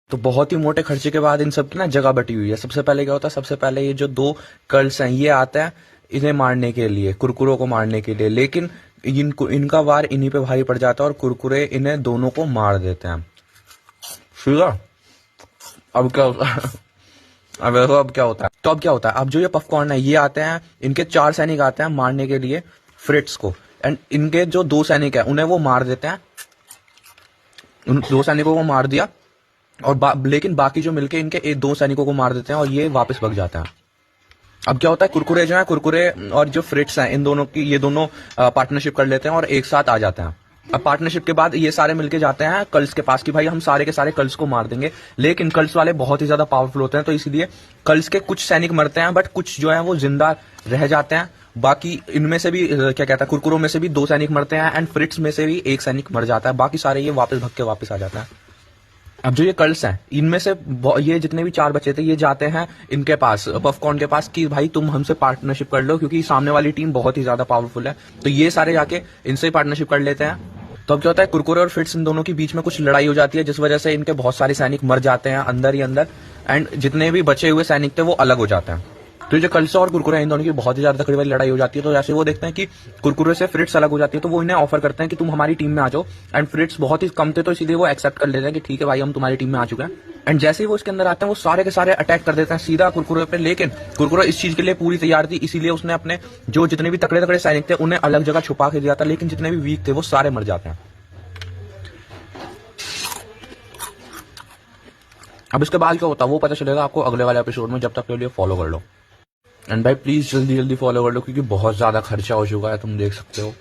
तो बहुत ही मोटे खर्चे के बाद इन सब की ना जगह बटी हुई है। सबसे पहले क्या होता है, सबसे पहले ये जो दो कर्ल्स हैं ये आते हैं इन्हें मारने के लिए, कुरकुरों को मारने के लिए, लेकिन इनको इनका वार इन्हीं पे भारी पड़ जाता है और कुरकुरे इन्हें दोनों को मार देते हैं। ठीक है, अब क्या होता है अब देखो अब क्या होता है। तो अब क्या होता है, अब जो ये पॉपकॉर्न है ये आते हैं, इनके 4 सैनिक आते हैं मारने के लिए फ्रिट्स को, एंड इनके जो 2 सैनिक है उन्हें वो मार देते हैं। उन 2 सैनिकों को मार दिया और लेकिन बाकी जो मिलके इनके 2 सैनिकों को मार देते हैं और ये वापस भग जाते हैं। अब क्या होता है, कुरकुरे जो है, कुरकुरे और जो फ्रिट्स हैं इन दोनों की, ये दोनों पार्टनरशिप कर लेते हैं और एक साथ आ जाते हैं। अब पार्टनरशिप के बाद ये सारे मिलके जाते हैं कल्स के पास कि भाई हम सारे के सारे कल्स को मार देंगे, लेकिन कल्स वाले बहुत ही ज्यादा पावरफुल होते हैं, तो इसलिए कल्स के कुछ सैनिक मरते हैं बट कुछ जो है वो जिंदा रह जाते हैं। बाकी इनमें से भी क्या कहता है, कुरकुरों में से भी 2 सैनिक मरते हैं एंड फ्रिट्स में से भी 1 सैनिक मर जाता है, बाकी सारे ये वापस भग के वापस आ जाता है। अब जो ये कर्ल्स हैं इनमें से ये जितने भी 4 बचे थे ये जाते हैं इनके पास, पॉपकॉर्न के पास, कि भाई तुम हमसे पार्टनरशिप कर लो क्योंकि सामने वाली टीम बहुत ही ज्यादा पावरफुल है। तो ये सारे जाके इनसे पार्टनरशिप कर लेते हैं। तो अब क्या होता है, कुरकुरे और फिट्स इन दोनों के बीच में कुछ लड़ाई हो जाती है जिस वजह से इनके बहुत सारे सैनिक मर जाते हैं अंदर ही अंदर, एंड जितने भी बचे हुए सैनिक थे वो अलग हो जाते हैं। तो जो कल्स और कुरकुरे इन दोनों की बहुत ही ज्यादा तकड़ी वाली लड़ाई हो जाती है। तो जैसे वो देखते हैं कि कुरकुरे से फ्रिट्स अलग हो जाती है तो वो इन्हें ऑफर करते हैं कि तुम हमारी टीम में आ जाओ, एंड फ्रिट्स बहुत ही कम थे तो इसीलिए वो एक्सेप्ट कर लेते हैं कि ठीक है भाई हम तुम्हारी टीम में आ चुके हैं। एंड जैसे ही वो इसके अंदर आते हैं वो सारे के सारे अटैक कर देते हैं सीधा कुरकुरे पे, लेकिन कुरकुरे इस चीज के लिए पूरी तैयार थी, इसीलिए उसने अपने जो जितने भी तकड़े तकड़े सैनिक थे उन्हें अलग जगह छुपा के दिया था, लेकिन जितने भी वीक थे वो सारे मर जाते हैं। अब इसके बाद क्या होता है वो पता चलेगा आपको अगले वाले एपिसोड में, जब तक के लिए फॉलो कर लो। एंड भाई प्लीज जल्दी जल्दी फॉलो कर लो क्योंकि बहुत ज्यादा खर्चा हो चुका है, तुम देख सकते हो।